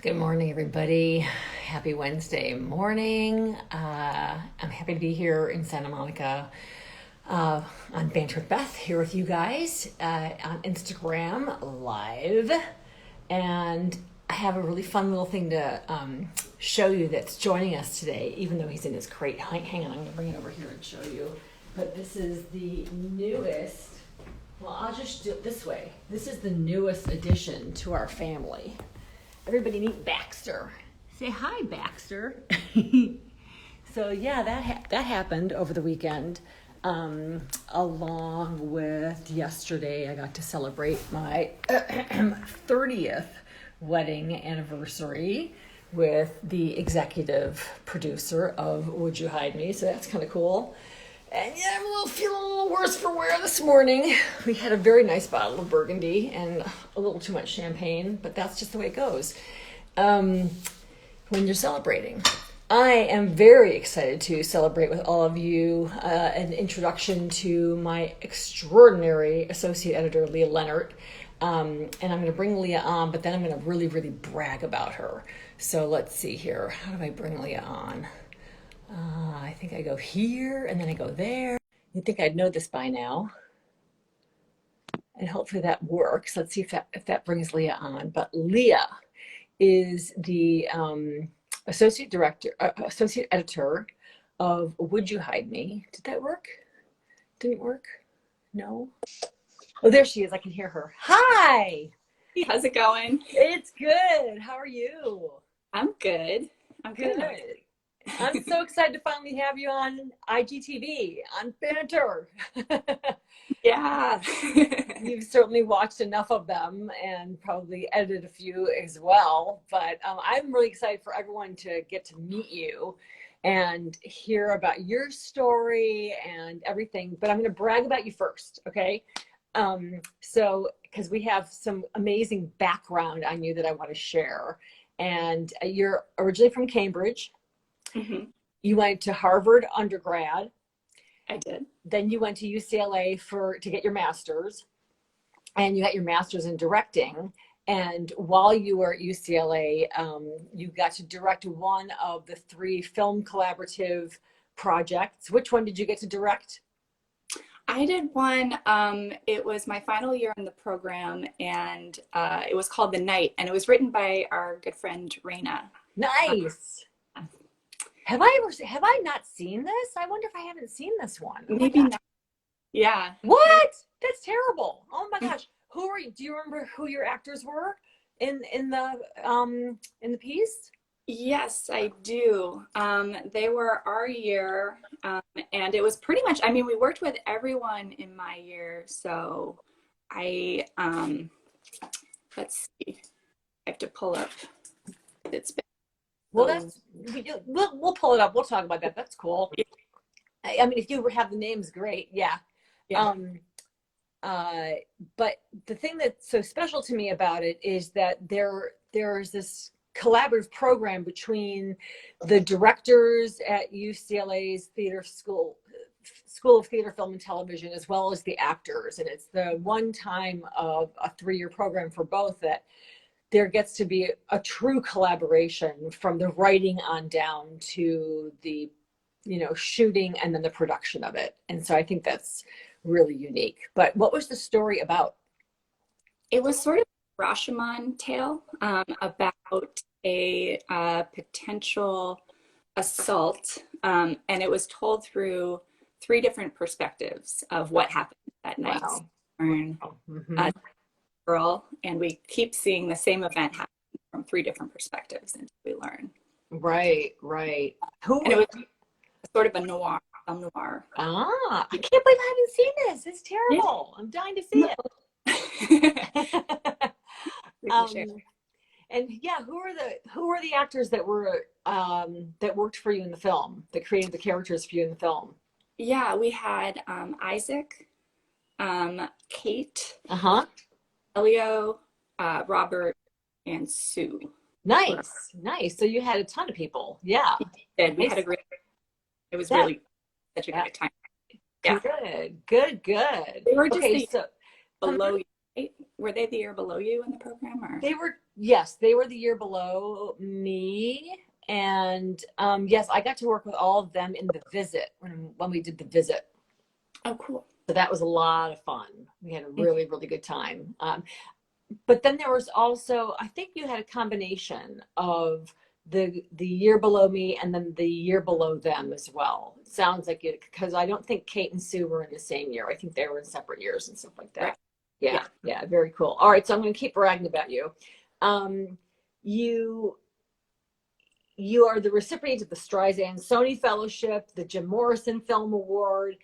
Good morning, everybody. Happy Wednesday morning. I'm happy to be here in Santa Monica on Banter with Beth, here with you guys on Instagram Live. And I have a really fun little thing to show you that's joining us today, even though he's in his crate. Hang on, I'm going to bring it over here and show you. But this is the newest, well, I'll just do it this way. This is the newest addition to our family. Everybody meet Baxter. Say hi, Baxter. So yeah, that happened over the weekend. Along with yesterday, I got to celebrate my 30th wedding anniversary with the executive producer of Would You Hide Me? So that's kind of cool. And yeah, I'm feeling a little worse for wear this morning. We had a very nice bottle of Burgundy and a little too much champagne, but that's just the way it goes when you're celebrating. I am very excited to celebrate with all of you an introduction to my extraordinary associate editor, Lia Lenart. And I'm going to bring Lia on, but then I'm going to really, really brag about her. So let's see here. How do I bring Lia on? I think I go here and then I go there. You'd think I'd know this by now. And hopefully that works. Let's see if that brings Lia on. But Lia is the associate editor of Would You Hide Me? Did that work? Didn't work? No? Oh, there she is. I can hear her. Hi! How's it going? It's good. How are you? I'm good. I'm good. I'm so excited to finally have you on IGTV, on Banter. Yeah. You've certainly watched enough of them and probably edited a few as well. But I'm really excited for everyone to get to meet you and hear about your story and everything. But I'm going to brag about you first, okay? So, because we have some amazing background on you that I want to share. And you're originally from Cambridge. Mm-hmm. You went to Harvard undergrad. I did. Then you went to UCLA to get your master's, and you got your master's in directing. And while you were at UCLA, you got to direct one of the 3 film collaborative projects. Which one did you get to direct? I did one. It was my final year in the program, and it was called The Night, and it was written by our good friend Raina. Nice. Have I not seen this? I wonder if I haven't seen this one. Maybe not. Yeah. What? That's terrible. Oh my gosh. Do you remember who your actors were in the piece? Yes, I do. They were our year, and it was pretty much, we worked with everyone in my year. So let's see. I have to pull up. It's been Well, we'll pull it up. We'll talk about that. That's cool. I mean, if you have the names, great. Yeah. Yeah. But the thing that's so special to me about it is that there's this collaborative program between the directors at UCLA's School of Theater, Film, and Television, as well as the actors. And it's the one time of a 3-year program for both that there gets to be a true collaboration from the writing on down to the, shooting and then the production of it. And so I think that's really unique. But what was the story about? It was sort of a Rashomon tale about a potential assault, and it was told through 3 different perspectives of what happened that night. Wow. Mm-hmm. Girl, and we keep seeing the same event happen from 3 different perspectives until we learn. Right. And it was sort of a noir. I can't believe I haven't seen this. It's terrible. Yeah. I'm dying to see it. And yeah, who are the actors that were that worked for you in the film, that created the characters for you in the film? Yeah, we had Isaac, Kate, Elio, Robert, and Sue. Nice. So you had a ton of people. Yeah. We did. We had a great. It was really such a good time. Yeah. Good. They were just below you. Right? Were they the year below you in the program, or Yes, they were the year below me. And yes, I got to work with all of them in the visit when we did the visit. Oh, cool. So that was a lot of fun. We had a really, really good time. But then there was also, I think you had a combination of the year below me and then the year below them as well. It sounds like it, because I don't think Kate and Sue were in the same year. I think they were in separate years and stuff like Right. that. Yeah, Yeah. yeah, very cool. All right, so I'm going to keep bragging about you. Um, you you are the recipient of the Streisand Sony Fellowship, the Jim Morrison Film Award.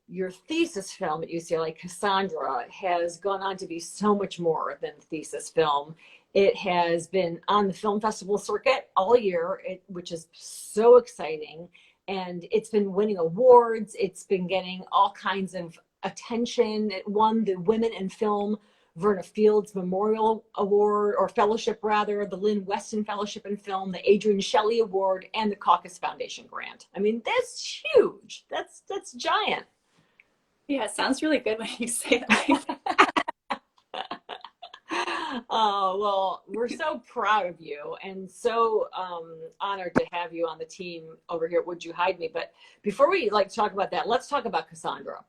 Your thesis film at UCLA, Cassandra, has gone on to be so much more than a thesis film. It has been on the film festival circuit all year, which is so exciting. And it's been winning awards. It's been getting all kinds of attention. It won the Women in Film Verna Fields Memorial Award, or Fellowship rather, the Lynn Weston Fellowship in Film, the Adrian Shelley Award, and the Caucus Foundation grant. I mean, that's huge. That's giant. Yeah, it sounds really good when you say it like that. Oh, well, we're so proud of you and so honored to have you on the team over here at Would You Hide Me. But before we talk about that, let's talk about Cassandra.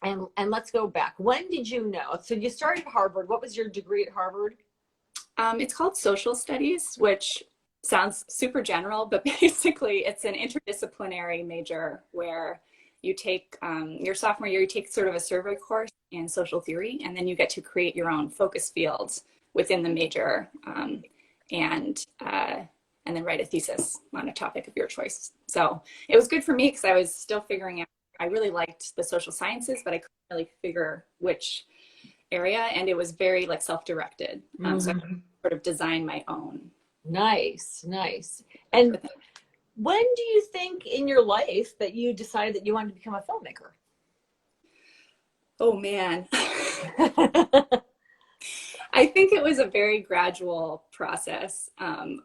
And let's go back. When did you know? So you started at Harvard. What was your degree at Harvard? It's called social studies, which sounds super general, but basically it's an interdisciplinary major where you take your sophomore year, you take sort of a survey course in social theory, and then you get to create your own focus fields within the major, and and then write a thesis on a topic of your choice. So it was good for me because I was still figuring out. I really liked the social sciences, but I couldn't really figure which area, and it was very like self-directed. So I sort of design my own. Nice, nice. And when do you think in your life that you decided that you wanted to become a filmmaker? Oh man. I think it was a very gradual process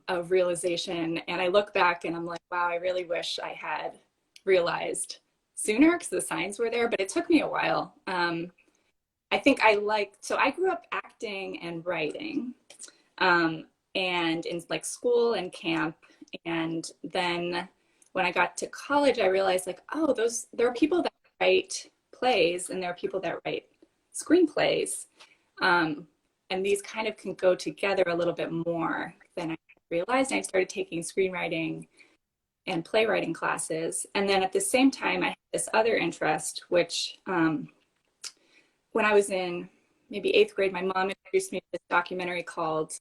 of realization. And I look back and I'm like, wow, I really wish I had realized sooner because the signs were there, but it took me a while. I think so I grew up acting and writing, and in like school and camp. And then when I got to college, I realized like, oh, there are people that write plays and there are people that write screenplays. And these kind of can go together a little bit more than I realized. And I started taking screenwriting and playwriting classes. And then at the same time, I had this other interest, which when I was in maybe 8th grade, my mom introduced me to this documentary called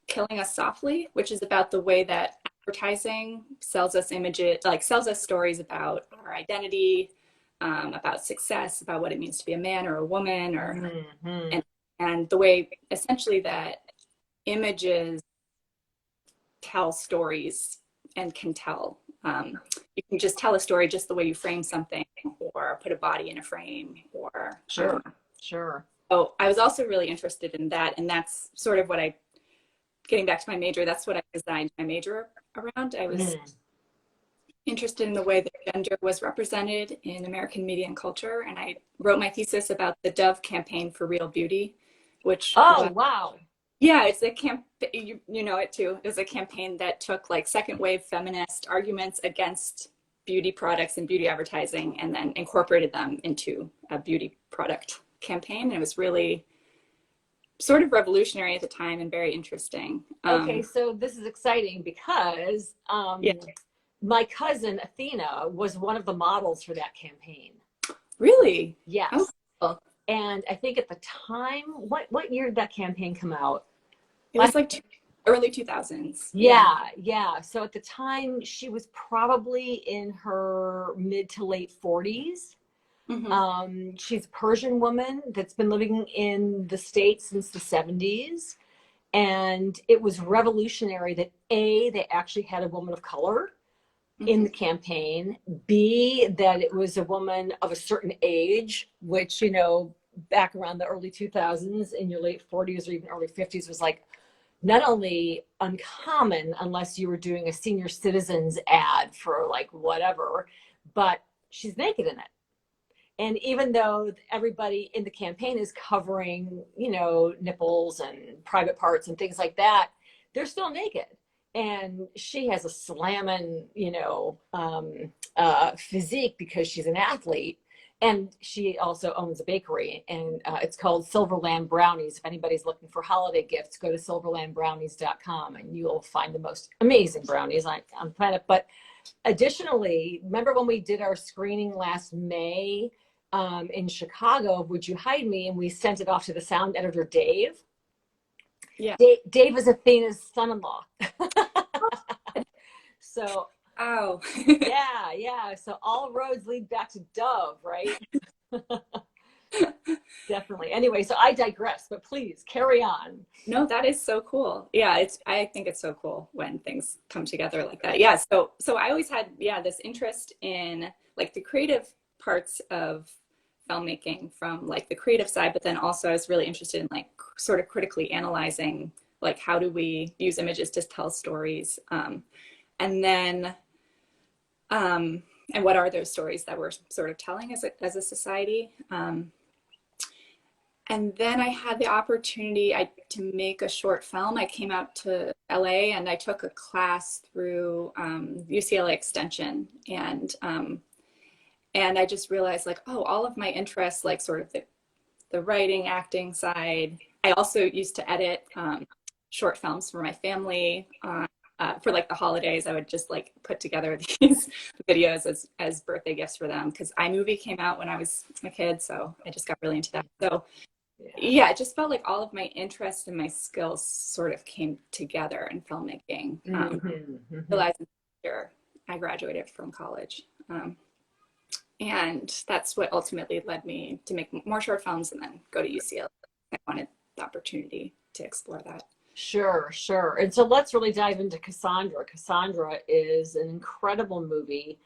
Killing Us Softly, which is about the way that advertising sells us images, like sells us stories about our identity, about success, about what it means to be a man or a woman, or and the way essentially that images tell stories and can tell. You can just tell a story just the way you frame something or put a body in a frame or Sure, sure. So I was also really interested in that, and that's sort of getting back to my major, that's what I designed my major around. I was interested in the way that gender was represented in American media and culture, and I wrote my thesis about the Dove campaign for real beauty, which wow. Yeah, it's a you know it too. It was a campaign that took like second wave feminist arguments against beauty products and beauty advertising and then incorporated them into a beauty product campaign. And it was really sort of revolutionary at the time and very interesting. Okay, so this is exciting because Yeah. my cousin Athena was one of the models for that campaign. Really? Yes. Oh, cool. And I think at the time, what year did that campaign come out? It was like early 2000s. Yeah. So at the time, she was probably in her mid to late 40s. She's a Persian woman that's been living in the States since the 70s. And it was revolutionary that they actually had a woman of color in the campaign. B, that it was a woman of a certain age, which, back around the early 2000s, in your late 40s or even early 50s, was like not only uncommon unless you were doing a senior citizens ad for like whatever, but she's naked in it. And even though everybody in the campaign is covering, you know, nipples and private parts and things like that, they're still naked. And she has a slamming, you know, physique because she's an athlete. And she also owns a bakery, and it's called Silverland Brownies. If anybody's looking for holiday gifts, go to silverlandbrownies.com and you'll find the most amazing brownies on the planet. But additionally, remember when we did our screening last May in Chicago of Would You Hide Me, and we sent it off to the sound editor, Dave? Yeah. Dave is Athena's son-in-law. So, Oh. yeah. So all roads lead back to Dove, right? Definitely. Anyway, so I digress, but please carry on. No, that is so cool. Yeah, I think it's so cool when things come together like that. Yeah, so I always had, yeah, this interest in like the creative parts of filmmaking from like the creative side, but then also I was really interested in like sort of critically analyzing like how do we use images to tell stories, and then and what are those stories that we're sort of telling as a society. And then I had the opportunity to make a short film. I came out to LA and I took a class through UCLA Extension, and I just realized like, oh, all of my interests, like sort of the writing, acting side. I also used to edit short films for my family. For like the holidays, I would just like put together these videos as birthday gifts for them because iMovie came out when I was a kid, so I just got really into that. So yeah, it just felt like all of my interests and my skills sort of came together in filmmaking. Realizing after I graduated from college. And that's what ultimately led me to make more short films and then go to UCLA. I wanted the opportunity to explore that. Sure. And so let's really dive into Cassandra. Cassandra is an incredible movie.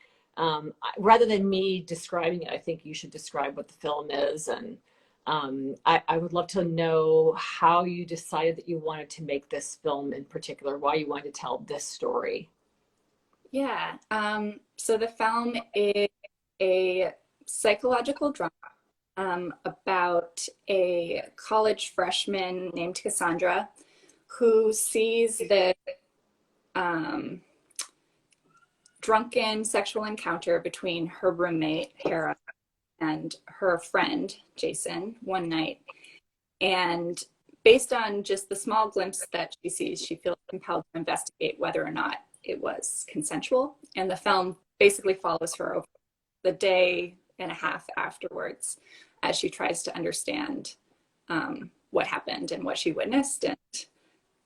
Rather than me describing it, I think you should describe what the film is. And I would love to know how you decided that you wanted to make this film in particular, why you wanted to tell this story. Yeah. So the film is a psychological drama about a college freshman named Cassandra who sees the drunken sexual encounter between her roommate, Hera, and her friend, Jason, one night. And based on just the small glimpse that she sees, she feels compelled to investigate whether or not it was consensual. And the film basically follows her over the day and a half afterwards as she tries to understand what happened and what she witnessed,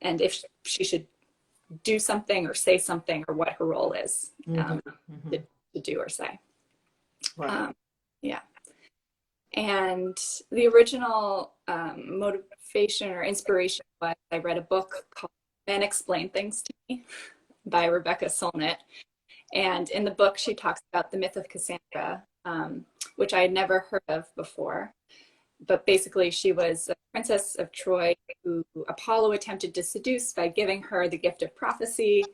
and if she should do something or say something or what her role is to do or say. Right. Yeah. And the original motivation or inspiration was I read a book called Men Explain Things to Me by Rebecca Solnit. And in the book, she talks about the myth of Cassandra, which I had never heard of before. But basically, she was a princess of Troy who Apollo attempted to seduce by giving her the gift of prophecy.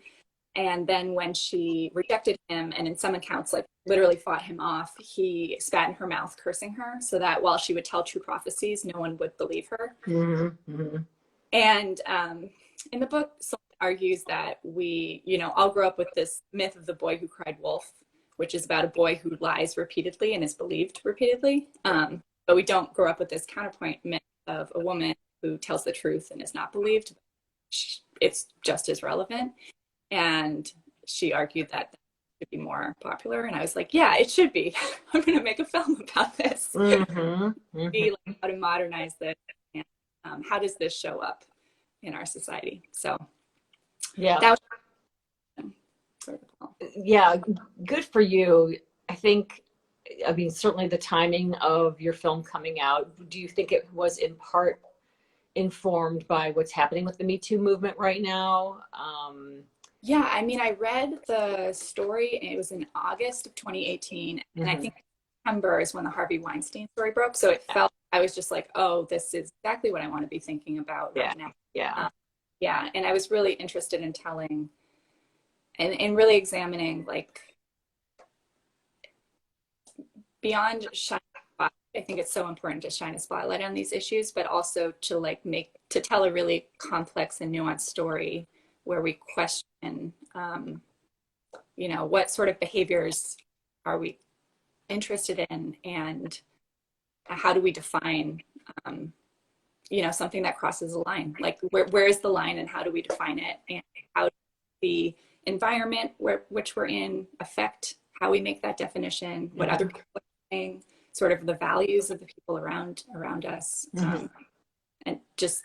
And then when she rejected him, and in some accounts, like literally fought him off, he spat in her mouth, cursing her, so that while she would tell true prophecies, no one would believe her. And in the book, someone argues that we, all grow up with this myth of the boy who cried wolf, which is about a boy who lies repeatedly and is believed repeatedly. But we don't grow up with this counterpoint myth of a woman who tells the truth and is not believed. It's just as relevant. And she argued that should be more popular. And I was like, yeah, it should be. I'm going to make a film about this. Be like how to modernize this. And how does this show up in our society? So yeah. That was yeah, good for you. I mean, certainly the timing of your film coming out, do you think it was in part informed by what's happening with the Me Too movement right now? Yeah, I mean, I read the story, and it was in August of 2018, and I think September is when the Harvey Weinstein story broke. So it felt, I was just like, oh, this is exactly what I want to be thinking about right now. Yeah, and I was really interested in telling and really examining, like, beyond I think it's so important to shine a spotlight on these issues, but also to to tell a really complex and nuanced story where we question, what sort of behaviors are we interested in, and how do we define, something that crosses a line? Like where is the line, and how do we define it, and how does the environment which we're in affect how we make that definition? What other people are saying, sort of the values of the people around us, and just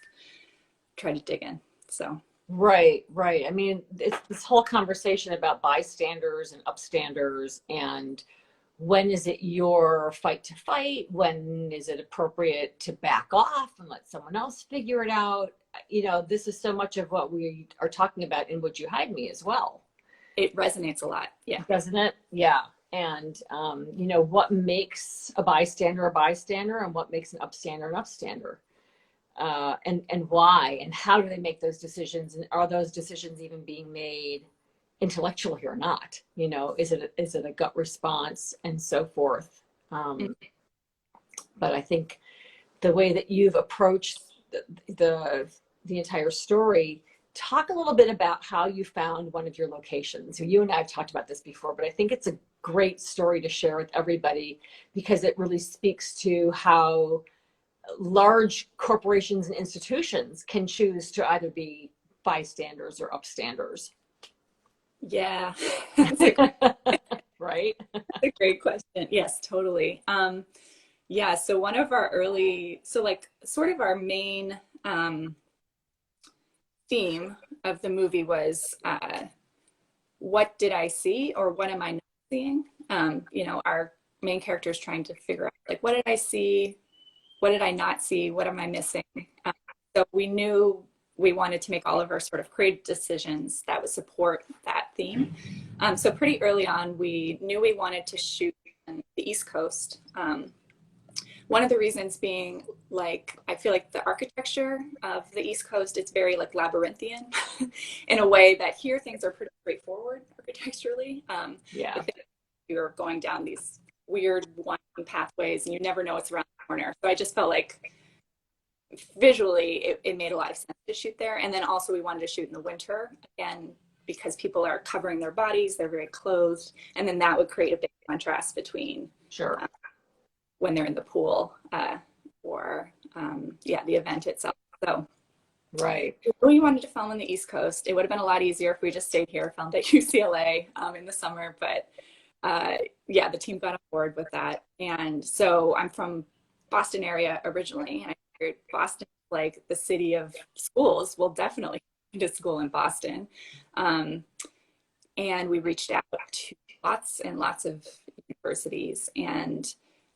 try to dig in. So. Right, right. I mean, it's this whole conversation about bystanders and upstanders, and when is it your fight to fight? When is it appropriate to back off and let someone else figure it out? This is so much of what we are talking about in Would You Hide Me as well. It resonates a lot. Yeah. Doesn't it? Yeah. And, what makes a bystander, and what makes an upstander, and why, and how do they make those decisions? And are those decisions even being made intellectually or not? Is it a gut response, and so forth? But I think the way that you've approached the entire story, talk a little bit about how you found one of your locations. You and I have talked about this before, but I think it's a great story to share with everybody, because it really speaks to how large corporations and institutions can choose to either be bystanders or upstanders. Yeah. Right? That's a great question. Yes, totally. Yeah, so one of our sort of our main theme of the movie was, what did I see, or what am I not seeing? Our main character is trying to figure out, like, what did I see? What did I not see? What am I missing? So we knew we wanted to make all of our sort of creative decisions that would support that theme. So pretty early on, we knew we wanted to shoot on the East Coast. One of the reasons being, I feel like the architecture of the East Coast, it's very labyrinthian in a way that here things are pretty straightforward architecturally. Yeah. You're going down these weird winding pathways and you never know what's around the corner. So I just felt like visually it made a lot of sense to shoot there. And then also we wanted to shoot in the winter, again, because people are covering their bodies, they're very clothed. And then that would create a big contrast between when they're in the pool or the event itself. So right. We wanted to film on the East Coast. It would have been a lot easier if we just stayed here, filmed at UCLA in the summer, but the team got on board with that. And so I'm from Boston area originally, and I figured Boston, like the city of schools, will definitely go to school in Boston. And we reached out to lots and lots of universities, and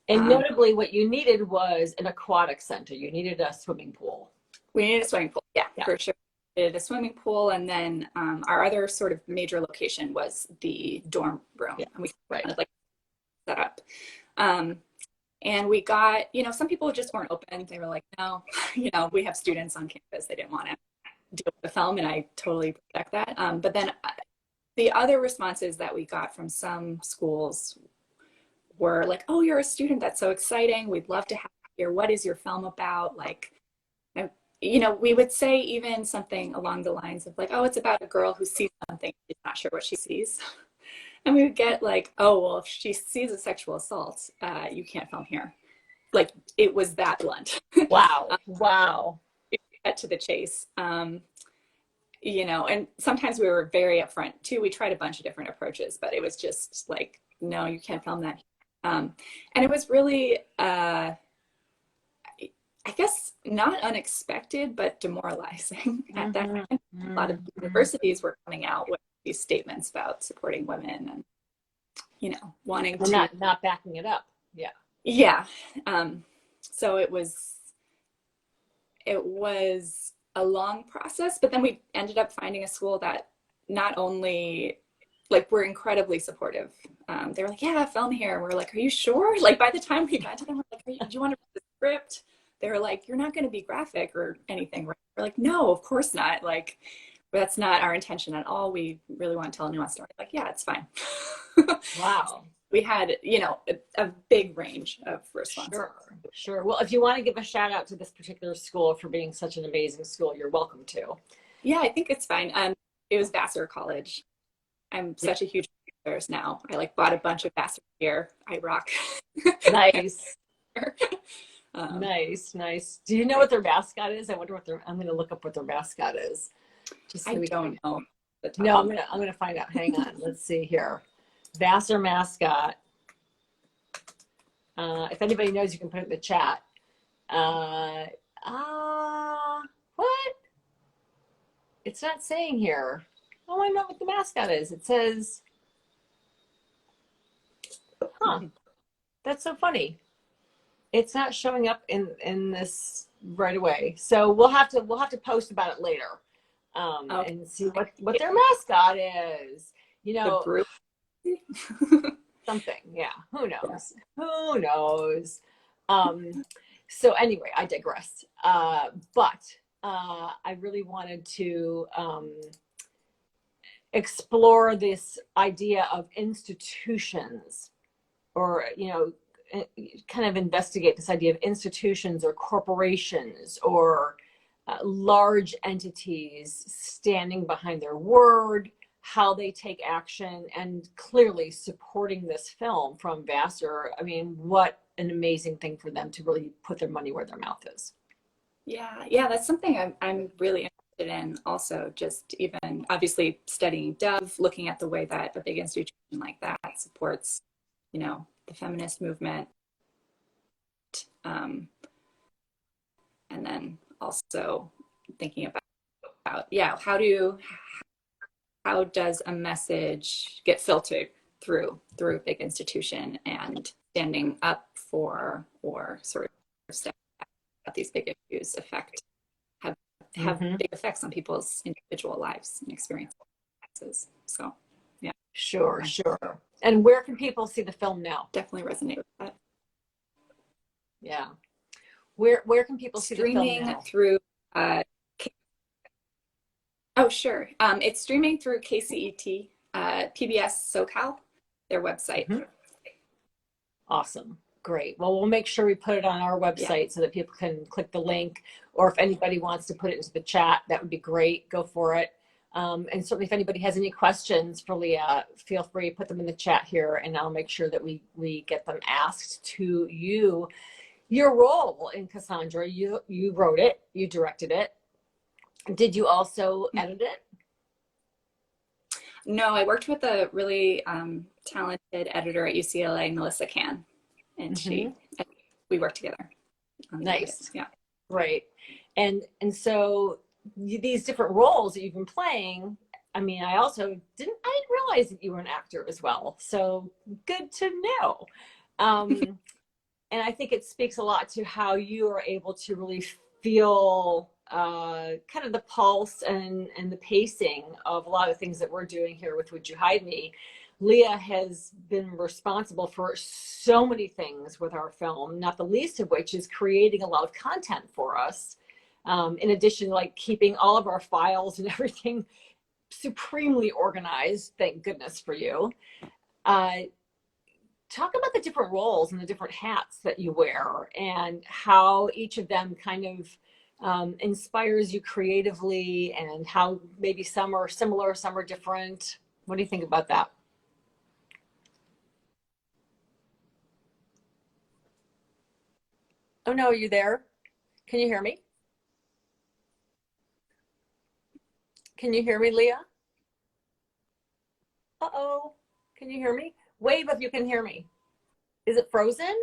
notably what you needed was an aquatic center. You needed a swimming pool. We needed a swimming pool, yeah. For sure. We needed a swimming pool, and then our other sort of major location was the dorm room. Yeah. And we kind of set up. And we got, some people just weren't open. They were like, no, we have students on campus. They didn't want to deal with the film, and I totally respect that. But then the other responses that we got from some schools were like, oh, you're a student. That's so exciting. We'd love to have you here. What is your film about? We would say even something along the lines of oh, it's about a girl who sees something. She's not sure what she sees. And we would get oh, well, if she sees a sexual assault, you can't film here. It was that blunt. Wow. Wow. Get to the chase. And sometimes we were very upfront too. We tried a bunch of different approaches, but it was just no, you can't film that. And it was really, I guess, not unexpected, but demoralizing at that time. A lot of universities were coming out with these statements about supporting women and, wanting to not backing it up. Yeah. Yeah. So it was a long process, but then we ended up finding a school that not only we're incredibly supportive. They were like, yeah, film here. And we're like, are you sure? By the time we got to them, we're like, do you want to read the script? They were like, you're not going to be graphic or anything, right? We're like, no, of course not. That's not our intention at all. We really want to tell a nuanced story. Yeah, it's fine. Wow. we had, a big range of responses. Sure, sure. Well, if you want to give a shout out to this particular school for being such an amazing school, you're welcome to. Yeah, I think it's fine. It was Vassar College. I'm Yeah. such a huge Vassars now. I like bought a bunch of Vassar gear. I rock. Nice. um, Nice, nice. Do you know what their mascot is? I wonder what their, I'm going to look up what their mascot is. Just so I we don't can. know the top No, of my I'm gonna find out. Hang on. Let's see here. Vassar mascot. If anybody knows, you can put it in the chat. Uh, what? It's not saying here. Oh, I know what the mascot is. It says, huh, that's so funny. It's not showing up in this right away. So we'll have to post about it later, okay. and see what their mascot is. You The know, brew. something. Yeah. Who Yeah. knows? Who knows? Um, so anyway, I digress. But I really wanted to explore this idea of institutions, or kind of investigate this idea of institutions or corporations or large entities standing behind their word, how they take action, and clearly supporting this film from Vassar. I mean, what an amazing thing for them to really put their money where their mouth is. Yeah, that's something I'm really interested in also, just even obviously studying Dove, looking at the way that a big institution like that supports, the feminist movement. Um, and then also thinking about, yeah, how does a message get filtered through a big institution, and standing up for, or sort of stepping at these big issues have Mm-hmm. big effects on people's individual lives and experiences. So yeah, Sure, sure. And where can people see the film now? definitely resonate with that. Yeah. Where can people see the film Streaming now? through oh sure, it's streaming through KCET, PBS SoCal, their website. Mm-hmm. Awesome. Great. Well, we'll make sure we put it on our website so that people can click the link, or if anybody wants to put it into the chat, that would be great. Go for it. And certainly if anybody has any questions for Lia, feel free to put them in the chat here, and I'll make sure that we get them asked to you. Your role in Cassandra, you wrote it, you directed it. Did you also edit it? No, I worked with a really talented editor at UCLA, Melissa Can, and we worked together on the Nice. edits. Yeah. Right. And so these different roles that you've been playing, I mean, I didn't realize that you were an actor as well. So good to know. And I think it speaks a lot to how you are able to really feel kind of the pulse and the pacing of a lot of things that we're doing here with Would You Hide Me. Lia has been responsible for so many things with our film, not the least of which is creating a lot of content for us. In addition, like keeping all of our files and everything supremely organized. Thank goodness for you. Talk about the different roles and the different hats that you wear, and how each of them kind of inspires you creatively, and how maybe some are similar, some are different. What do you think about that? Oh no, are you there? Can you hear me? Can you hear me, Lia? Uh-oh. Can you hear me? Wave if you can hear me. Is it frozen?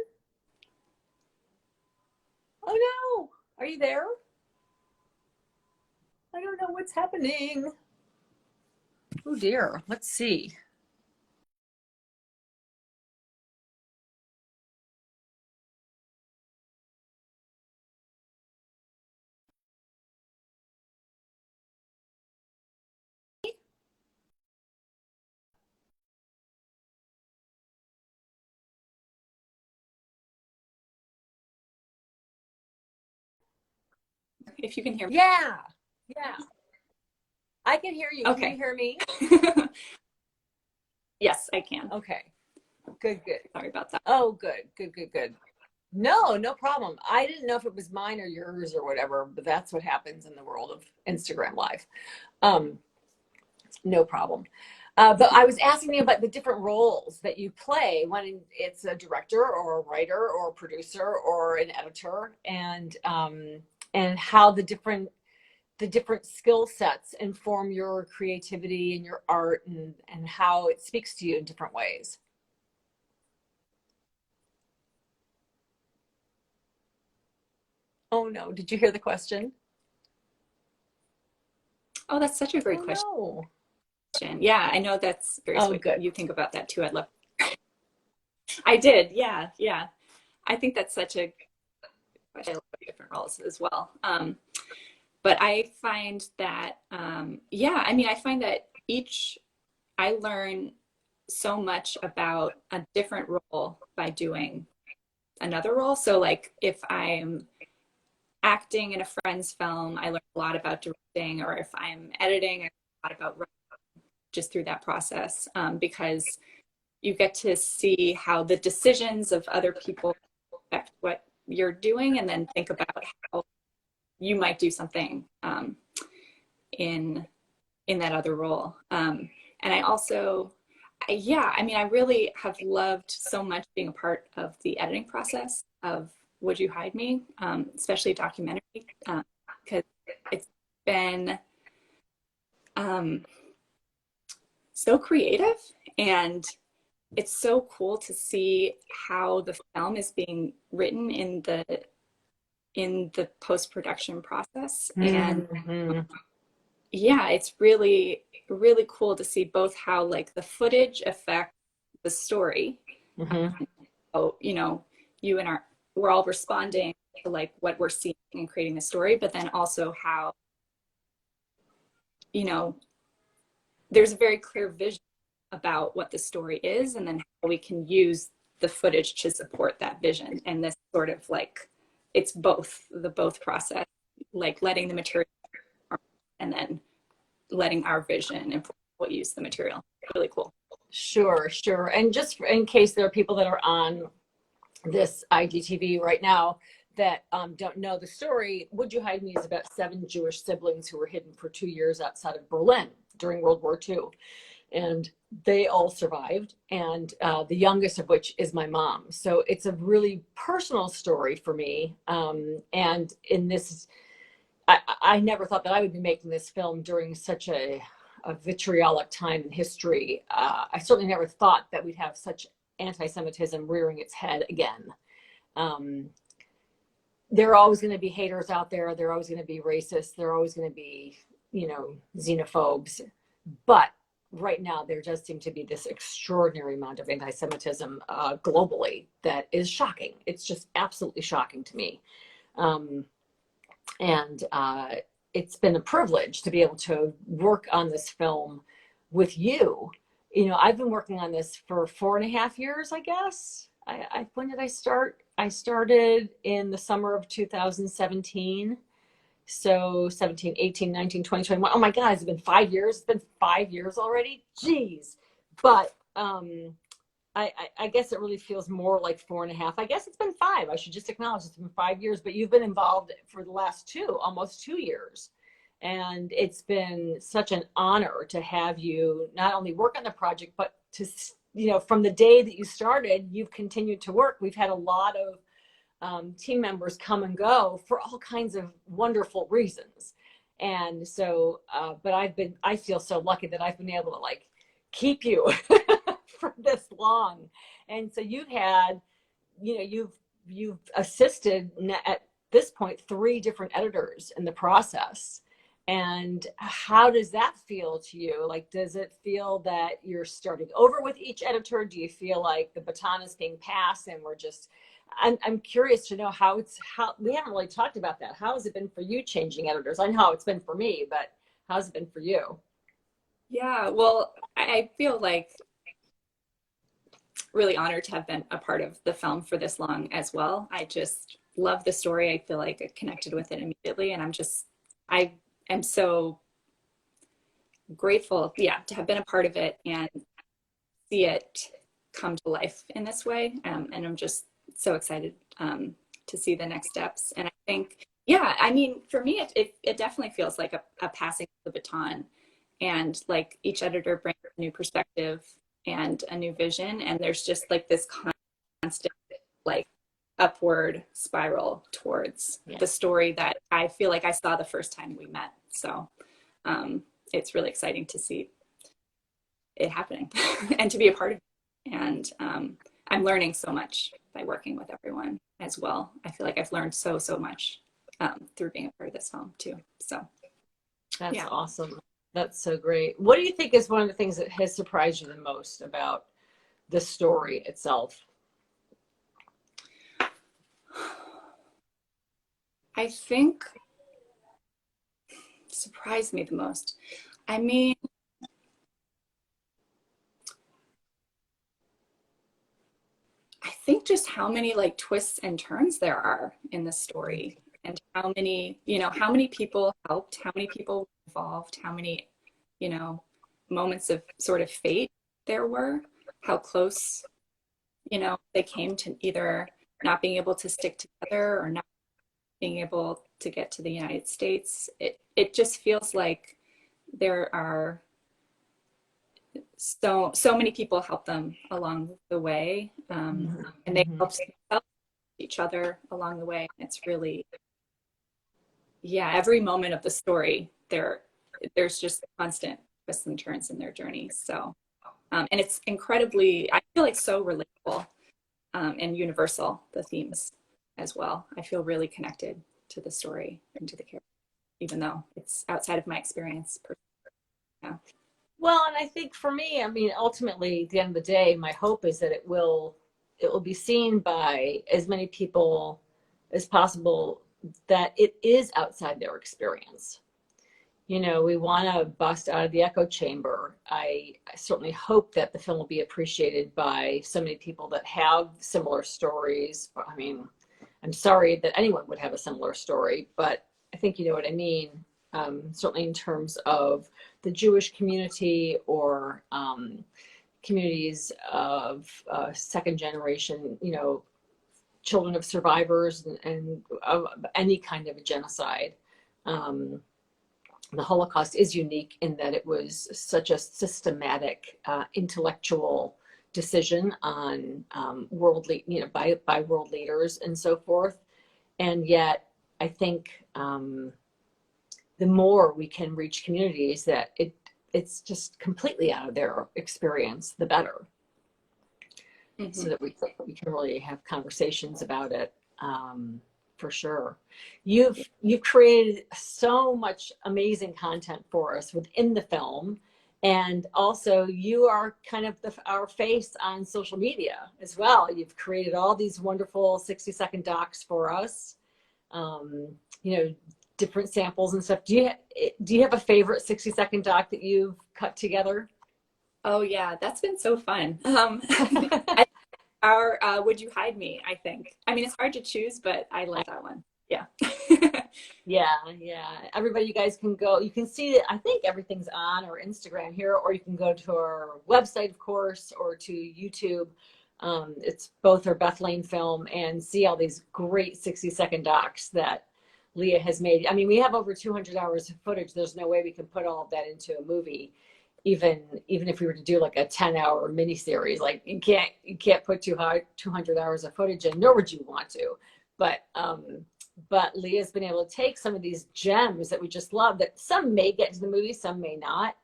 Oh no. Are you there? I don't know what's happening. Oh dear. Let's see. If you can hear me. Yeah. Yeah. I can hear you. Can you Okay. hear me? Yes, I can. Okay. Good, good. Sorry about that. Oh, good, good, good, good. No, no problem. I didn't know if it was mine or yours or whatever, but that's what happens in the world of Instagram Live. Um, no problem. But I was asking you about the different roles that you play when it's a director or a writer or a producer or an editor, and how the different skill sets inform your creativity and your art, and how it speaks to you in different ways. Oh no, did you hear the question? Oh, that's such a great Oh question. no. Yeah, I know that's curious Oh what good. you think about that too. I'd love. I did. Yeah, yeah. I think that's such a question. I love different roles as well. But I find that, yeah, I mean, I find that I learn so much about a different role by doing another role. So, like, if I'm acting in a friend's film, I learn a lot about directing, or if I'm editing, I learn a lot about writing just through that process, because you get to see how the decisions of other people affect what you're doing, and then think about how you might do something in that other role. And I also, yeah, I mean, I really have loved so much being a part of the editing process of Would You Hide Me, especially documentary, because it's been um, so creative, and it's so cool to see how the film is being written in the post-production process. And Mm-hmm. yeah, it's really, really cool to see both how like the footage affects the story. Mm-hmm. Oh, you know, you and we're all responding to like what we're seeing and creating the story, but then also how, you know, there's a very clear vision about what the story is, and then how we can use the footage to support that vision. And this sort of like, it's both process, like letting the material and then letting our vision and what use the material. Really cool. Sure, sure. And just in case there are people that are on this IGTV right now that don't know the story, Would You Hide Me is about seven Jewish siblings who were hidden for 2 years outside of Berlin during World War II. And they all survived, and the youngest of which is my mom. So it's a really personal story for me. And in this, I never thought that I would be making this film during such a vitriolic time in history. I certainly never thought that we'd have such anti-Semitism rearing its head again. Um, there are always going to be haters out there. There are always going to be racists. There are always going to be, xenophobes. But right now, there does seem to be this extraordinary amount of anti-Semitism globally that is shocking. It's just absolutely shocking to me. Um, and it's been a privilege to be able to work on this film with you. I've been working on this for 4.5 years, I guess. When did I start? I started in the summer of 2017. So 17, 18, 19, 20, 21. Oh my God, it's been 5 years. It's been 5 years already. Jeez. But I guess it really feels more like 4.5. I guess it's been five. I should just acknowledge it's been 5 years, but you've been involved for the last almost 2 years. And it's been such an honor to have you not only work on the project, but from the day that you started, you've continued to work. We've had a lot of team members come and go for all kinds of wonderful reasons. And so, but I feel so lucky that I've been able to like keep you for this long. And so you've assisted at this point 3 different editors in the process. And how does that feel to you? Like, does it feel that you're starting over with each editor? Do you feel like the baton is being passed and I'm curious to know how we haven't really talked about that. How has it been for you changing editors? I know how it's been for me, but how's it been for you? Yeah, well, I feel like really honored to have been a part of the film for this long as well. I just love the story. I feel like I connected with it immediately, and I am so grateful, yeah, to have been a part of it and see it come to life in this way. And I'm just so excited to see the next steps. And I think, yeah, I mean, for me, it definitely feels like a passing of the baton, and like each editor brings a new perspective and a new vision. And there's just like this constant, like, upward spiral towards the story that I feel like I saw the first time we met. So it's really exciting to see it happening and to be a part of it. And I'm learning so much by working with everyone as well. I feel like I've learned so much through being a part of this film too. So that's awesome. That's so great. What do you think is one of the things that has surprised you the most about the story itself? I think surprised me the most. I mean, I think just how many like twists and turns there are in the story, and how many, how many people helped, how many people were involved, how many, moments of sort of fate there were, how close, they came to either not being able to stick together or not being able to get to the United States. It just feels like there are so many people help them along the way, and they help each other along the way. It's really, every moment of the story there's just constant twists and turns in their journeys. So and it's incredibly, I feel like, so relatable and universal, the themes as well. I feel really connected to the story and to the character, even though it's outside of my experience. Yeah. Well, and I think for me, I mean, ultimately, at the end of the day, my hope is that it will be seen by as many people as possible that it is outside their experience. We want to bust out of the echo chamber. I certainly hope that the film will be appreciated by so many people that have similar stories. I mean, I'm sorry that anyone would have a similar story, but I think you know what I mean. Certainly in terms of the Jewish community or communities of second generation, children of survivors and of any kind of a genocide. The Holocaust is unique in that it was such a systematic, intellectual decision on by world leaders and so forth. And yet, I think the more we can reach communities that it's just completely out of their experience, the better. So that we can really have conversations about it, for sure. You've created so much amazing content for us within the film, and also you are kind of our face on social media as well. You've created all these wonderful 60-second docs for us. Different samples and stuff. Do you have a favorite 60-second doc that you've cut together? Oh yeah, that's been so fun. Our Would You Hide Me, I think. I mean, it's hard to choose, but I love that one. Yeah. Yeah. Everybody, you guys can go. You can see it. I think everything's on our Instagram here, or you can go to our website, of course, or to YouTube. It's both our Beth Lane film, and see all these great 60-second docs that Lia has made. I mean, we have over 200 hours of footage. There's no way we can put all of that into a movie. Even if we were to do like a 10-hour miniseries, like you can't put 200 hours of footage in, nor would you want to. But Lia's been able to take some of these gems that we just love, that some may get to the movie, some may not,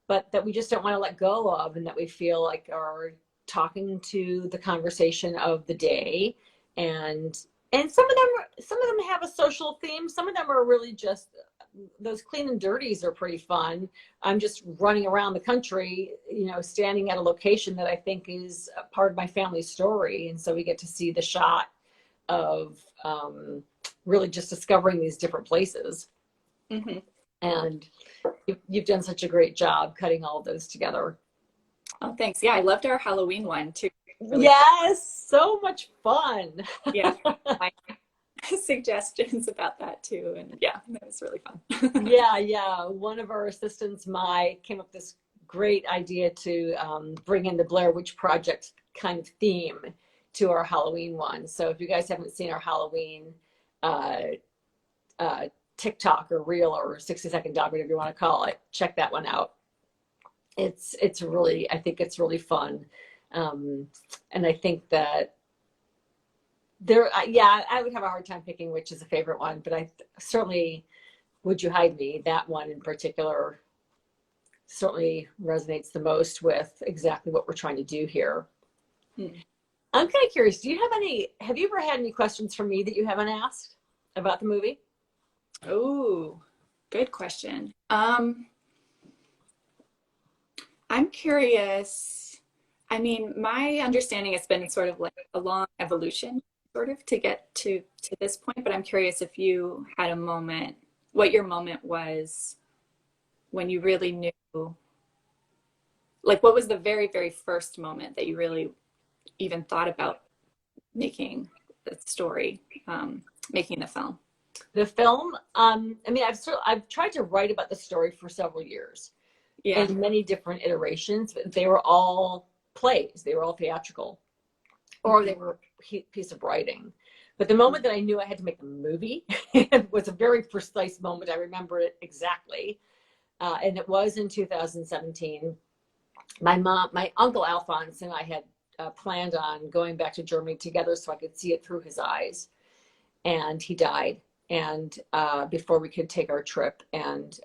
but that we just don't want to let go of, and that we feel like are talking to the conversation of the day. And some of them have a social theme. Some of them are really just, those clean and dirties are pretty fun. I'm just running around the country, standing at a location that I think is a part of my family's story. And so we get to see the shot of really just discovering these different places. And you've done such a great job cutting all of those together. Oh, thanks. Yeah, I loved our Halloween one too. Really yes, fun. So much fun. Yeah. Suggestions about that too, and yeah, that was really fun. yeah One of our assistants, Mai, came up with this great idea to bring in the Blair Witch Project kind of theme to our Halloween one. So if you guys haven't seen our Halloween uh, TikTok or reel or 60-second dog, whatever you want to call it, check that one out. It's really, I think it's really fun. And I think that I would have a hard time picking which is a favorite one, but I certainly Would You Hide Me, that one in particular certainly resonates the most with exactly what we're trying to do here. I'm kind of curious, have you ever had any questions from me that you haven't asked about the movie? Oh, good question. I'm curious. I mean, my understanding has been sort of like a long evolution, sort of, to get to this point, but I'm curious if you had a moment, what your moment was when you really knew, like what was the very, very first moment that you really even thought about making the story, making the film? The film, I mean, I've tried to write about the story for several years in many different iterations, but they were all plays, they were all theatrical, or they were a piece of writing. But the moment that I knew I had to make a movie was a very precise moment. I remember it exactly. And it was in 2017. My uncle Alphonse and I had planned on going back to Germany together so I could see it through his eyes. And he died, and before we could take our trip. And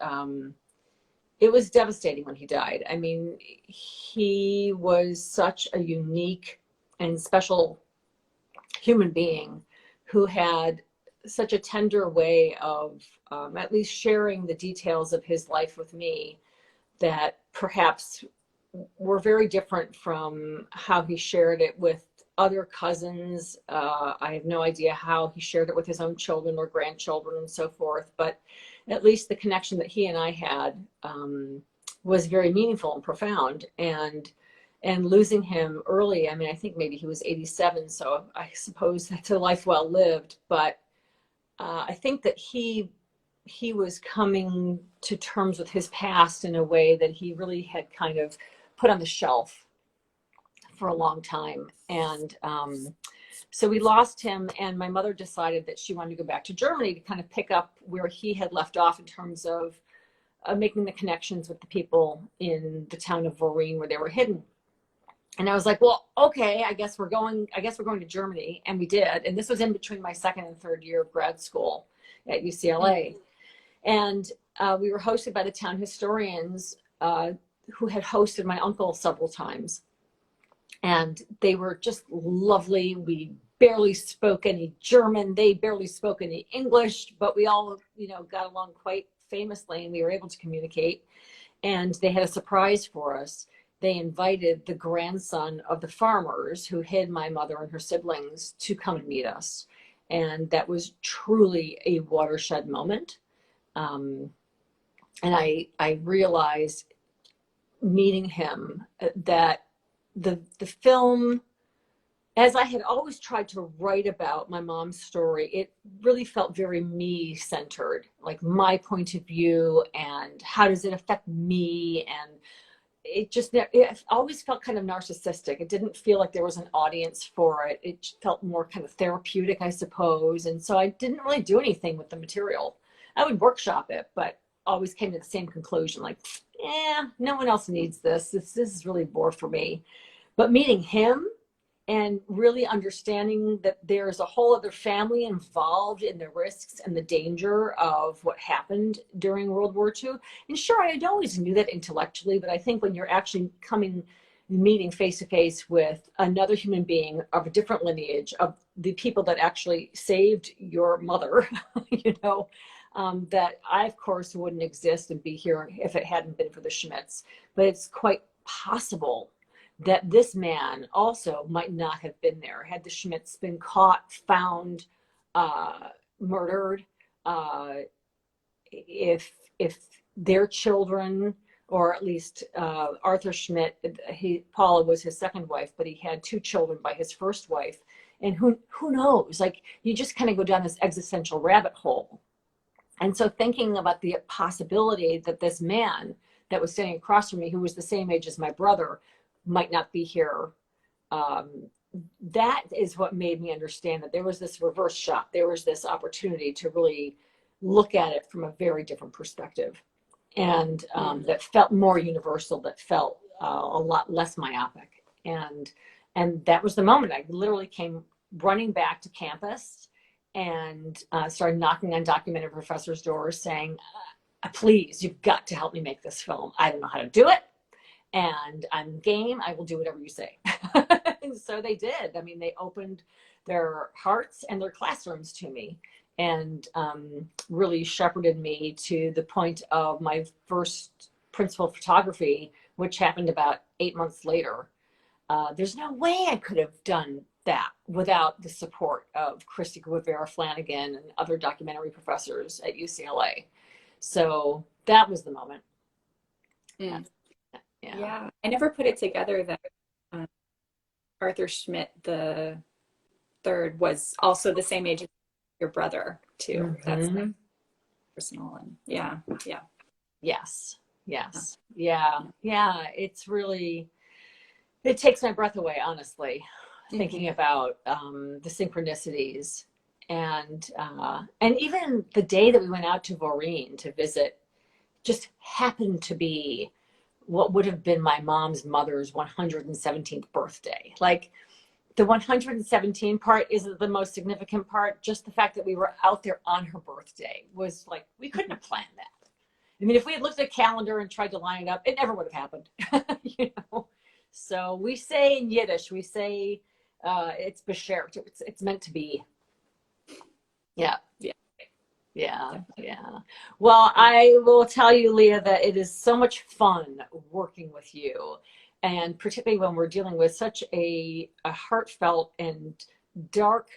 it was devastating when he died. I mean, he was such a unique and special human being who had such a tender way of at least sharing the details of his life with me that perhaps were very different from how he shared it with other cousins. I have no idea how he shared it with his own children or grandchildren and so forth, but at least the connection that he and I had was very meaningful and profound. And losing him early, I mean, I think maybe he was 87, so I suppose that's a life well lived. But I think that he was coming to terms with his past in a way that he really had kind of put on the shelf for a long time. And so we lost him, and my mother decided that she wanted to go back to Germany to kind of pick up where he had left off in terms of making the connections with the people in the town of Voreen where they were hidden. And I was like, well, okay, I guess we're going to Germany. And we did. And this was in between my second and third year of grad school at UCLA. And we were hosted by the town historians who had hosted my uncle several times. And they were just lovely. We barely spoke any German. They barely spoke any English, but we all, got along quite famously, and we were able to communicate. And they had a surprise for us. They invited the grandson of the farmers who hid my mother and her siblings to come and meet us. And that was truly a watershed moment. And I realized meeting him that the film, as I had always tried to write about my mom's story, it really felt very me centered, like my point of view and how does it affect me. And it always felt kind of narcissistic. It didn't feel like there was an audience for it. It felt more kind of therapeutic, I suppose. And so I didn't really do anything with the material. I would workshop it, but always came to the same conclusion, like, no one else needs this. This is really a bore for me. But meeting him and really understanding that there's a whole other family involved in the risks and the danger of what happened during World War II. And sure, I had always knew that intellectually, but I think when you're actually meeting face to face with another human being of a different lineage, of the people that actually saved your mother, that I, of course, wouldn't exist and be here if it hadn't been for the Schmidts. But it's quite possible that this man also might not have been there had the Schmidts been caught, found, murdered. If their children, or at least Arthur Schmidt, Paula was his second wife, but he had two children by his first wife. And who knows? Like, you just kind of go down this existential rabbit hole. And so thinking about the possibility that this man that was standing across from me, who was the same age as my brother, might not be here. That is what made me understand that there was this reverse shot. There was this opportunity to really look at it from a very different perspective, and that felt more universal, that felt a lot less myopic. And that was the moment I literally came running back to campus and started knocking on documentary professors' doors saying, please, you've got to help me make this film. I don't know how to do it, and I'm game. I will do whatever you say. And so they did. I mean, they opened their hearts and their classrooms to me, and really shepherded me to the point of my first principal photography, which happened about 8 months later. There's no way I could have done that without the support of Christy Guevara Flanagan and other documentary professors at UCLA. So that was the moment. Yeah. Yeah. I never put it together that Arthur Schmidt the third was also the same age as your brother too. That's like personal, and yeah. Yes. It's really, it takes my breath away, honestly, thinking about the synchronicities, and even the day that we went out to Voreen to visit just happened to be what would have been my mom's mother's 117th birthday. Like, the 117 part isn't the most significant part. Just the fact that we were out there on her birthday was like, we couldn't have planned that. I mean, if we had looked at a calendar and tried to line it up, it never would have happened. You know? So we say in Yiddish, we say it's beshert. It's meant to be. Yeah. Well, I will tell you, Lia, that it is so much fun working with you, and particularly when we're dealing with such a heartfelt and dark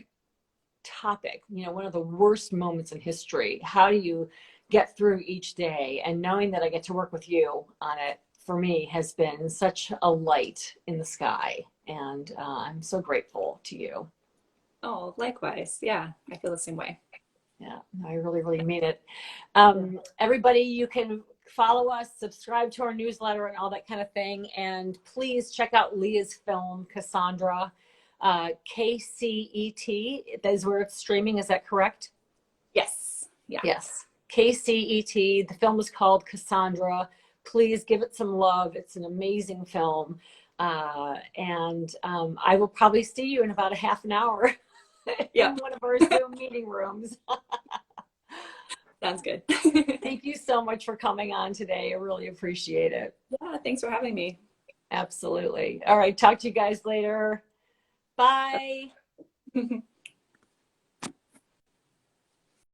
topic, you know, one of the worst moments in history. How do you get through each day? And knowing that I get to work with you on it, for me, has been such a light in the sky. And I'm so grateful to you. Oh, likewise. Yeah, I feel the same way. Yeah, I really, really mean it. Everybody, you can follow us, subscribe to our newsletter and all that kind of thing. And please check out Lia's film, Cassandra, KCET. That is where it's streaming. Is that correct? Yes. Yeah. Yes. KCET. The film is called Cassandra. Please give it some love. It's an amazing film. And I will probably see you in about a half an hour. In one of our Zoom meeting rooms. Sounds good. Thank you so much for coming on today. I really appreciate it. Yeah, thanks for having me. Absolutely. All right. Talk to you guys later. Bye.